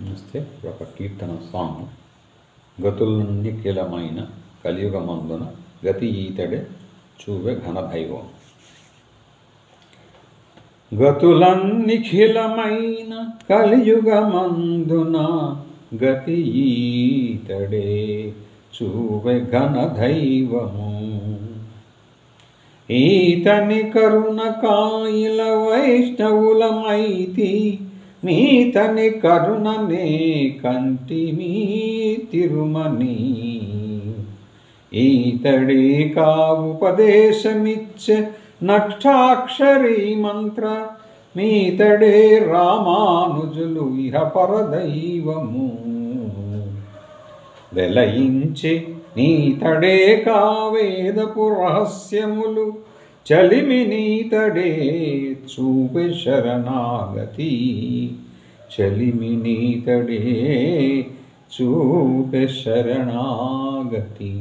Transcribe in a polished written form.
నమస్తే. ఒక కీర్తన సాంగ్. గతులన్నిఖిలమైన కలియుగమందున గతి ఈతడే చూవె ఘనదైవం. గతులన్నిఖిలమైన కలియుగమందున గతి ఈతడే చూవె ఘనదైవము. ఈతని కరుణ కాయిల వైష్ణవులమైతి, మీతని కరుణనే కంటిమీ తిరుమని. ఈతడే కావుపదేశమిచ్చే నక్షాక్షరీ మంత్ర, మీతడే రామానుజులు ఇహ పరదైవము. వెలయించే నీతడే కావేదపు రహస్యములు, చలిమి నీతడే చూపె శరణాగతి. చలిమి నీతడే చూపె శరణాగతి.